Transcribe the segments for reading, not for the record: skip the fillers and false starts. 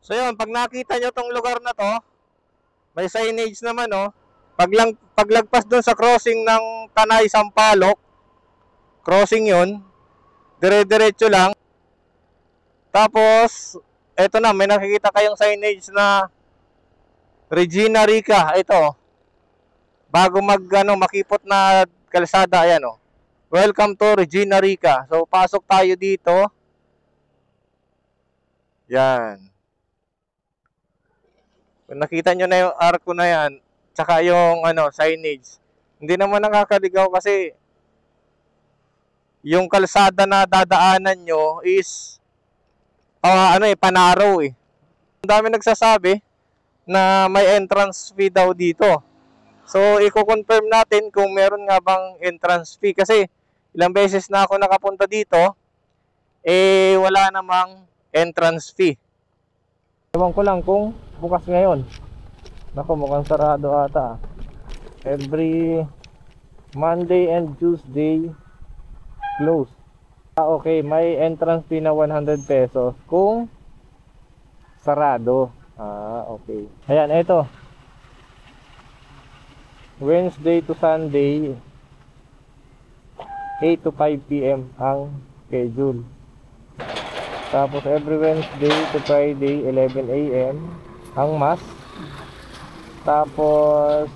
So yun, pag nakita nyo tong lugar na to, may signage naman oh. Paglagpas doon sa crossing ng Tanay Sampaloc, crossing yun, dire-diretso lang. Tapos, eto na, may nakikita kayong signage na Regina Rica. Ito, bago makipot na kalsada, ayan oh. Welcome to Regina Rica. So, pasok tayo dito. Yan. Kung nakita nyo na yung arko na yan, tsaka yung signage, hindi naman nakakaligaw kasi yung kalsada na dadaanan nyo is panaraw eh. Ang dami nagsasabi na may entrance fee daw dito. So, i-confirm natin kung meron nga bang entrance fee kasi ilang beses na ako nakapunta dito, wala namang entrance fee. Ewan ko lang kung bukas ngayon. Naku, mukhang sarado ata. Every Monday and Tuesday close. Okay, may entrance fee na 100 pesos kung sarado. Okay. Ayan, ito. Wednesday to Sunday 8 to 5 p.m. ang schedule. Tapos every Wednesday to Friday 11 a.m. ang mass. Tapos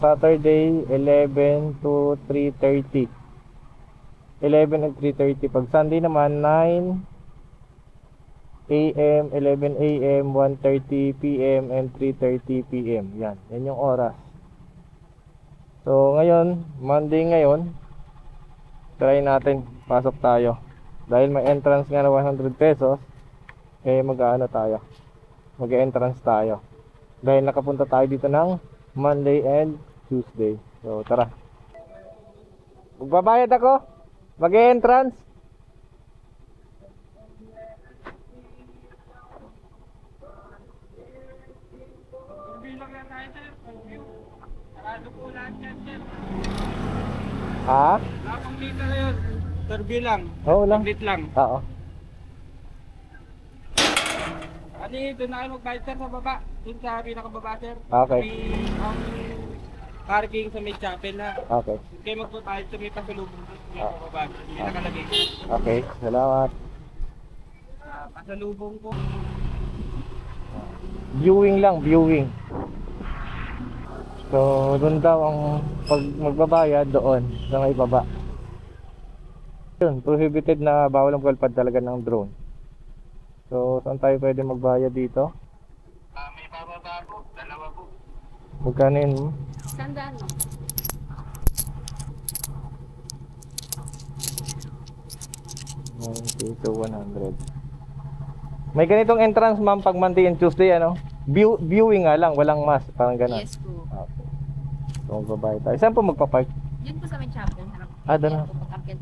Saturday 11 to 3:30. 11 and 3:30. Pag Sunday naman 9 a.m., 11 a.m., 1:30 p.m. and 3:30 p.m. Yan yung oras. So ngayon, Monday ngayon, try natin, pasok tayo. Dahil may entrance nga na 100 pesos, mag-entrance tayo. Dahil nakapunta tayo dito ng Monday and Tuesday. So tara. Magbabayad ako? Mag-entrance? Ha? Lapang dito na yun. Interview lang. Oo lang. Complete lang. Oo. Ano doon na kayo magbayad sir sa baba. Doon sa pinakababa sir. Okay. Ang parking sa may chapel na. Okay. Kayo magbayad sa may pasalubong doon. Sa baba. Hindi nakalagay. Okay, salamat. Pasalubong ko. Viewing lang, viewing. So, doon daw ang pag magbabayad doon sa may baba. Yun, prohibited na bawal ang palpad talaga ng drone. So, saan tayo pwede magbayad dito? May bababa po, dalawa po. Magkano yun? Sandaan. 90 to 100. May ganitong entrance ma'am pag Monday and Tuesday viewing nga lang, walang mass, parang gano'n. Yes po. Okay. So, magbabayad tayo. Saan po magpapark? Yun po sa may chapel. Doon na. Pag-arket.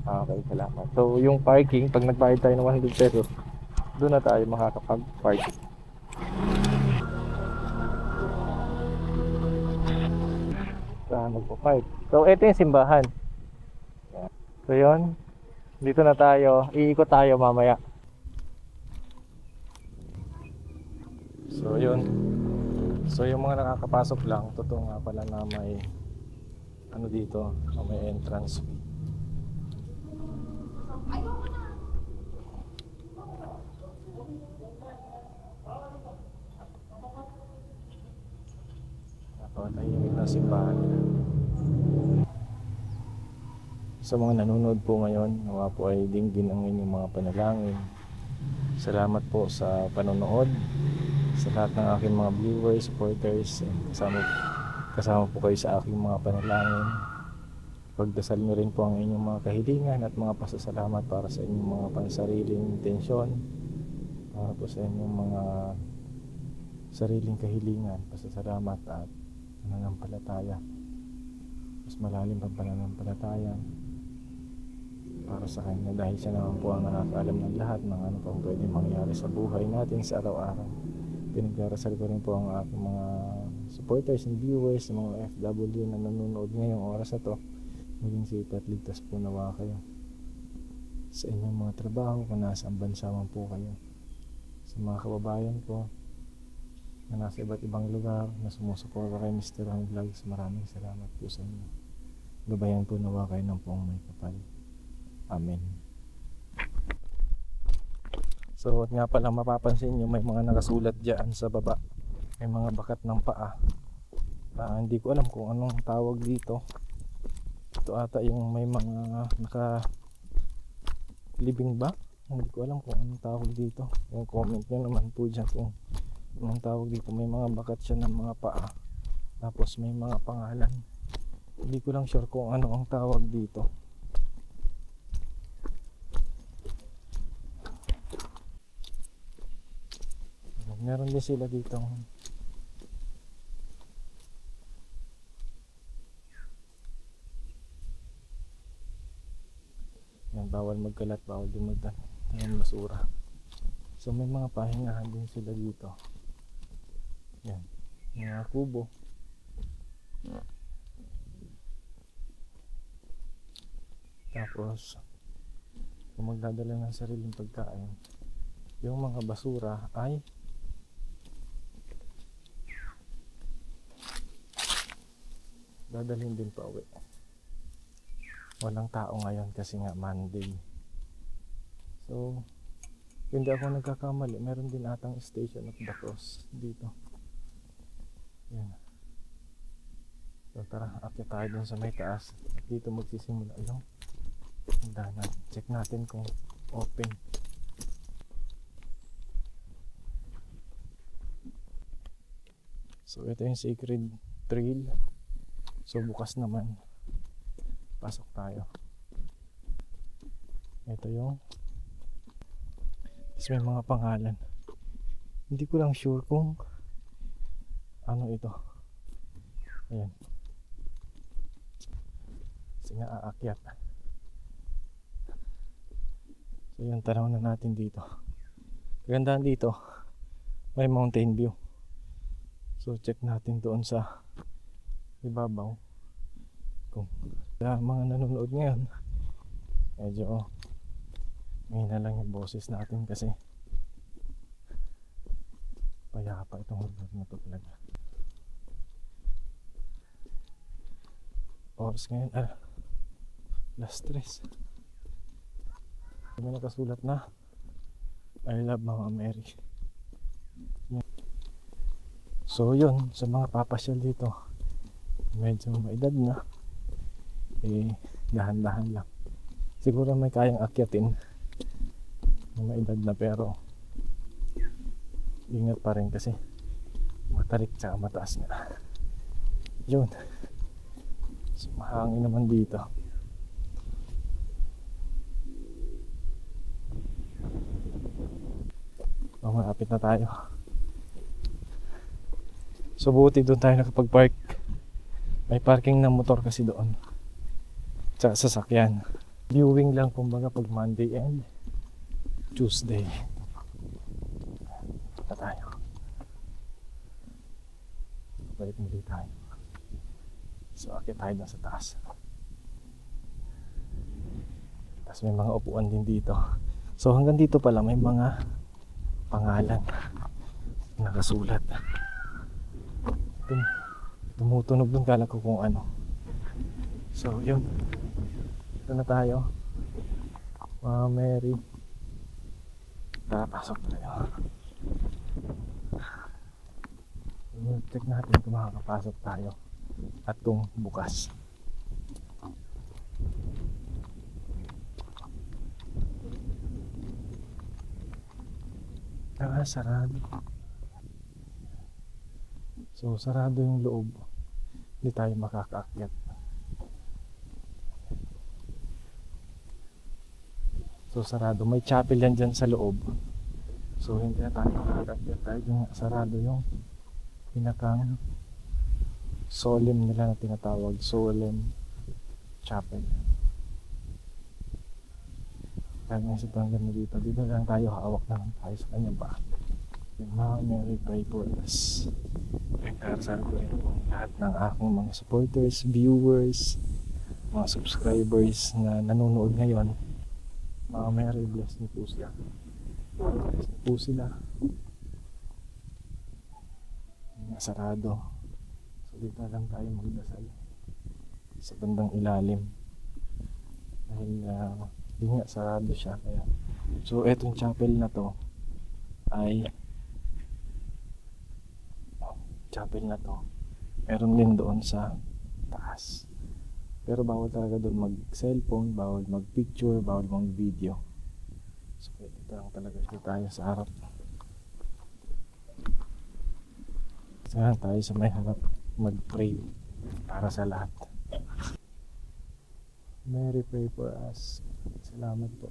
Okay, salamat. So, yung parking, pag nagbayad tayo ng 100 pesos, doon na tayo makakapag-park. Saan magpapark? So, ito yung simbahan. So, yun. Dito na tayo. Iikot tayo mamaya. So, yun. So, yung mga nakakapasok lang, totoo nga pala na may dito, may entrance fee. Napakatahimik na simbahan nila. Sa mga nanonood po ngayon, nawa po ay dinggin ang inyong mga panalangin. Salamat po sa panonood, sa lahat ng aking mga viewers, supporters, and kasama po kayo sa aking mga panalangin. Pagdasal nyo rin po ang inyong mga kahilingan at mga pasasalamat para sa inyong mga pansariling intensyon, para po sa inyong mga sariling kahilingan, pasasalamat at pananampalataya. Mas malalim pang pananampalataya para sa Kanya dahil Siya naman po ang nakakaalam ng lahat ng ano pang pwede mangyari sa buhay natin sa araw-araw. Pinagdarasal ko rin po ang aking mga supporters and viewers, mga FW na nanonood ngayong oras na to. Maging safe at ligtas po nawa kayo. sa inyong mga trabaho kung nasa bansa man po kayo. Sa mga kababayan ko na nasa iba't ibang lugar na sumusuporta kay Mr. Ron Vlogs, maraming salamat po sa inyo. Gabayan po nawa kayo ng poong may kapal. Amen. So at nga pala mapapansin nyo may mga nakasulat dyan sa baba. May mga bakat ng paa. Hindi ko alam kung anong tawag dito. Ito ata yung may mga libing ba? Hindi ko alam kung anong tawag dito. Yung comment nyo naman po dyan kung anong tawag dito. May mga bakat siya ng mga paa. Tapos may mga pangalan. Hindi ko lang sure kung ano ang tawag dito. Meron din sila dito. Yan, bawal magkalat, bawal din magtanim basura. So may mga pahingahan din sila dito. Yan, mga kubo. Tapos kung magdadala ng sariling pagkain, yung mga basura ay dadalhin din pa uwi. Walang tao ngayon kasi nga Monday. So hindi ako nagkakamali, meron din atang Station of the Cross dito. Yan. So tara, akyat tayo dun sa may taas. At dito magsisimula yung hagdanan. Check natin kung open. So ito yung Sacred Trail. So bukas naman. Pasok tayo. Ito yung may mga pangalan. Hindi ko lang sure kung ano ito. Ayan. Kasi nga aakyat. So yun, tanaw na natin dito. Kagandahan dito, may mountain view. So check natin doon sa ibabaw. Kung mga nanonood ngayon, medyo mahina lang yung boses natin kasi payapa itong lugar na to talaga. Oras ngayon, last 3. May nakasulat na I love Mama Mary. So yun, sa mga papasyal dito, medyo maedad na, dahan-dahan lang. Siguro may kayang akyatin na maedad na, pero ingat pa rin kasi matarik tsaka mataas nga. Yun. So mahangin naman dito. So malapit na tayo. So buti doon tayo nakapag-park. May parking ng motor kasi doon. Tsaka sasakyan. Viewing lang kumbaga pag Monday and Tuesday. Punta tayo. Balik muli tayo. So akit tayo na sa taas. Tapos may mga upuan din dito. So hanggang dito pala may mga pangalan nakasulat. Tumutunog dun, kala ko kung ano. So yun, ito na tayo. Mama Mary. Tara, pasok tayo. Check natin kung makakapasok tayo at kung bukas. Sarado. So sarado yung loob. Hindi tayo makakaakyat. So sarado. May chapel yan dyan sa loob. So hindi na tayo makakaakyat. Dahil yung sarado yung pinakang solemn nila na tinatawag. Solemn Chapel. Kaya nga sa tanggan mo dito. Dito lang tayo, hawak na lang tayo sa kanya ba. Mama Mary, pray for us. Pagkarasal ko rin po lahat ng aking mga supporters, viewers, mga subscribers na nanonood ngayon. Mga Mary, bless niyo po sila. Bless niyo po sila. Sarado. So dito na lang tayo magdasal sa bandang ilalim. Dahil di nga sarado siya. Kaya. So etong chapel na to ay meron din doon sa taas. Pero bawal talaga doon mag-cellphone, bawal mag-picture, bawal mag-video. So dito lang talaga siya tayo sa harap. Saan tayo sa may harap mag-pray para sa lahat. Mary, pray for us. Salamat po.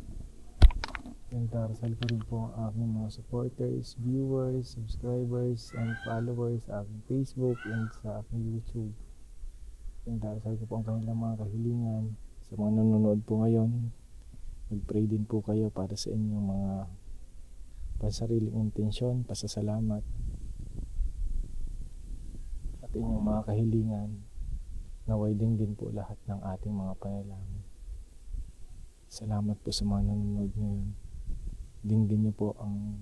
Yung darasal ko rin po ang aking mga supporters, viewers, subscribers, and followers sa aking Facebook and sa aking YouTube. Yung darasal ko po ang kanilang mga kahilingan. Sa mga nanonood po ngayon, mag-pray din po kayo para sa inyong mga pansariling intensyon, pasasalamat, at inyong mga kahilingan. Naway din po lahat ng ating mga panalangin. Salamat po sa mga nanonood ngayon. Dinggin niyo po ang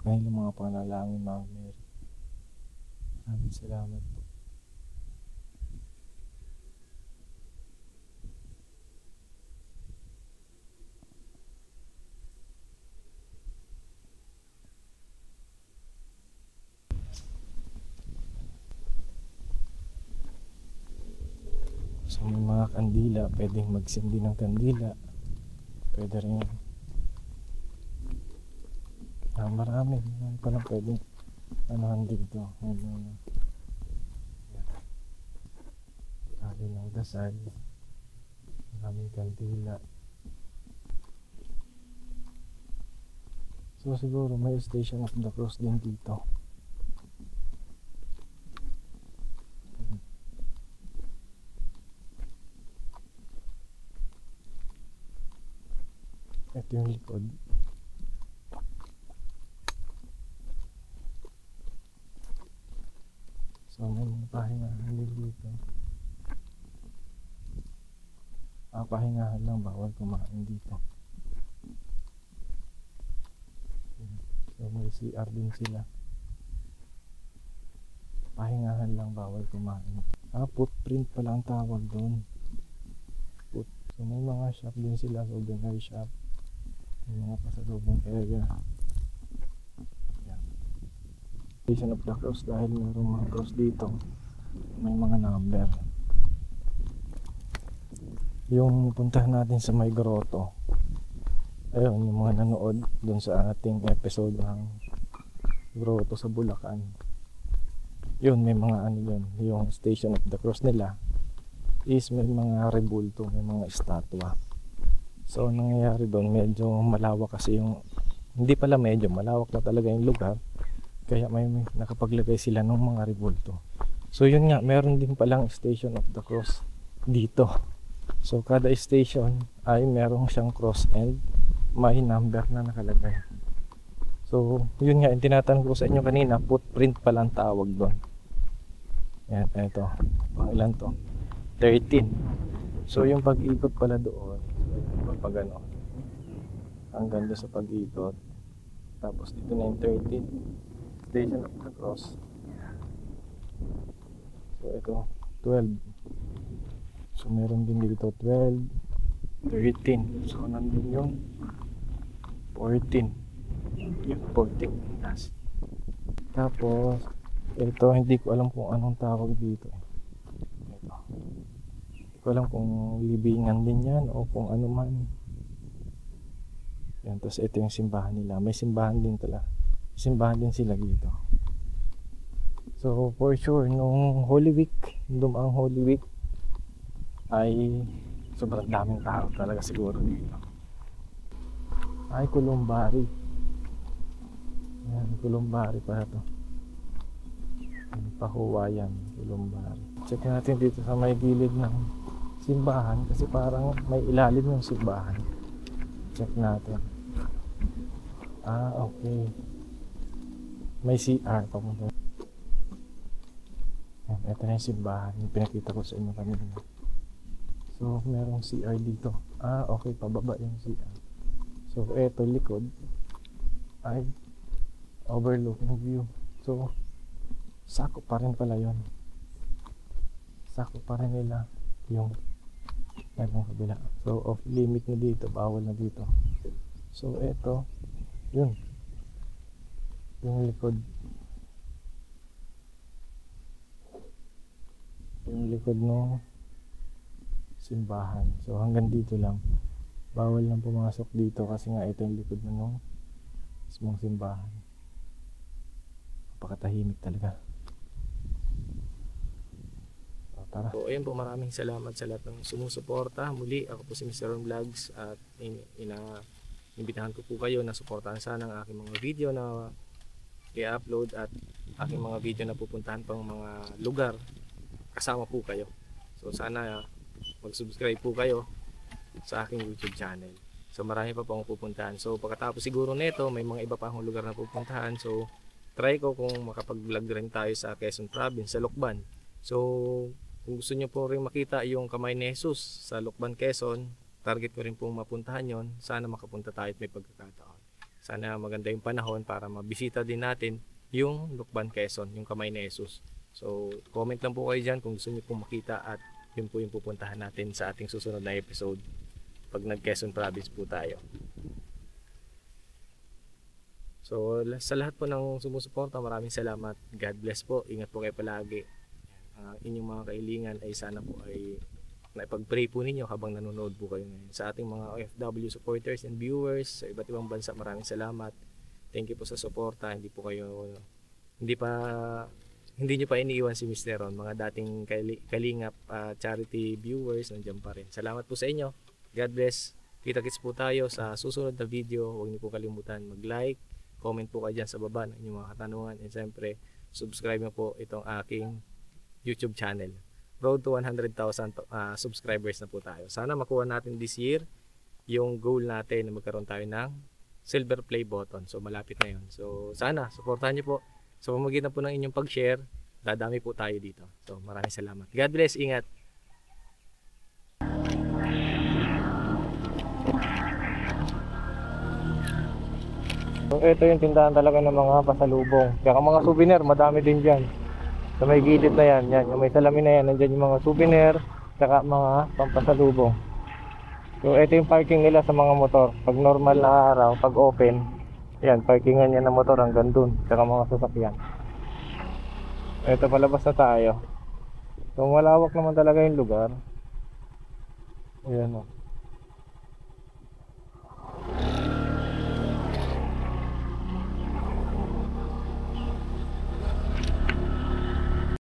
kanilang mga panalangin, Mama Mary. Maraming salamat po. So may mga kandila, pwedeng magsindi ng kandila. Pwede rin marami palang pwedeng anuhan dito. Kali ng dasal, maraming kandila. So siguro may Station of the Cross din dito. Ito yung likod. So may mga pahingahan din dito. Pahingahan lang, bawal kumain dito. So may CR din sila. Pahingahan lang, bawal kumain. Footprint pala ang tawag doon. So may mga shop din sila, souvenir shop. May mga pasalubong area. Station of the Cross, dahil mayroong mga cross dito, may mga number. Yung puntahan natin sa may grotto, ayun yung mga nanood dun sa ating episode ng grotto sa Bulacan, yun may mga ano yun, yung Station of the Cross nila is may mga rebulto, may mga estatwa. So nangyayari doon, medyo malawak kasi yung, hindi pala medyo, malawak na talaga yung lugar. Kaya may nakapaglagay sila ng mga rebulto. So yun nga, meron din palang Station of the Cross dito. So kada station ay meron siyang cross and may number na nakalagay. So yun nga, yung tinatanong ko sa inyo kanina, footprint pala ang tawag doon. Yan, eto. Pang ilan to? 13. So yung pag-ikot pala doon, pag ano, hanggang doon sa pag-ikot. Tapos dito na yung 13. Station of the Cross. So ito 12. So meron din dito 12, 13. So nandun yung 14. Yung 14. Tapos ito, hindi ko alam kung anong tawag dito. Ito. Hindi ko alam kung libingan din yan o kung ano man. Yan, tapos ito yung simbahan nila. May simbahan din talaga. Simbahan din sila dito. So for sure, nung Holy Week, dumaang Holy Week, ay sobrang daming tao talaga siguro dito. Ay, Columbari. Yan, Columbari para to. Pahuwayan, Columbari. Check natin dito sa may gilid ng simbahan kasi parang may ilalim yung simbahan. Check natin. Okay. May CR papunta. Ito na yung simbahan, yung pinakita ko sa inyo kanina. So merong CR dito. Okay, pababa yung CR. So eto likod ay overlooking view. So sakop pa rin pala yun. Sakop pa rin nila yung kabila. So off limit na dito, bawal na dito. So eto, yun yung likod, ng simbahan. So hanggang dito lang, bawal lang pumasok dito kasi nga ito yung likod na nung mismong simbahan. Napakatahimik talaga. So tara. So ayun po, maraming salamat sa lahat ng sumusuporta. Muli, ako po si Mr. Ron Vlogs at inimbitahan ko po kayo na suportahan sana ang aking mga video na i-upload at aking mga video na pupuntahan pang mga lugar. Kasama po kayo. So sana mag-subscribe po kayo sa aking YouTube channel. So marami pa po akong pupuntahan. So pagkatapos siguro nito, may mga iba pa akong lugar na pupuntahan. So try ko kung makapag-vlog rin tayo sa Quezon Province, sa Lucban. So kung gusto nyo po rin makita yung Kamay ni Jesus sa Lucban, Quezon, target ko rin pong mapuntahan yon. Sana makapunta tayo at may pagkakataon. Sana maganda yung panahon para mabisita din natin yung Lucban, Quezon, yung Kamay ni Jesus. So comment lang po kayo dyan kung gusto nyo pong makita at yun po yung pupuntahan natin sa ating susunod na episode pag nag-Quezon Province po tayo. So sa lahat po ng sumusuporta, maraming salamat. God bless po. Ingat po kayo palagi. Inyong mga kailingan ay sana po ay naipag-pray po ninyo habang nanonood po kayo ngayon. Sa ating mga OFW supporters and viewers sa iba't ibang bansa, maraming salamat. Thank you po sa suporta. Hindi nyo pa iniiwan si Mr. Ron. Mga dating kalingap charity viewers, nandiyan pa rin. Salamat po sa inyo. God bless. Kita-kits po tayo sa susunod na video. Huwag niyo po kalimutan mag-like, comment po kayo dyan sa baba ng inyong mga katanungan, and siyempre subscribe na po itong aking YouTube channel. Road to 100,000 subscribers na po tayo. Sana makuha natin this year yung goal natin na magkaroon tayo ng silver play button. So malapit na yun. So sana suportahan niyo po. Sa pamamagitan po ng inyong pag-share, dadami po tayo dito. So maraming salamat. God bless. Ingat. So ito yung tindahan talaga ng mga pasalubong. Kaya mga souvenir, madami din dyan. Sa may gilid na yan, yung may salamin na yan, nandyan yung mga souvenir, saka mga pampasalubong. So ito yung parking nila sa mga motor. Pag normal na araw, pag open, yan, parkingan niya ng motor hanggang dun, saka mga sasakyan. Ito, palabas na tayo. So malawak naman talaga yung lugar. Ayan o.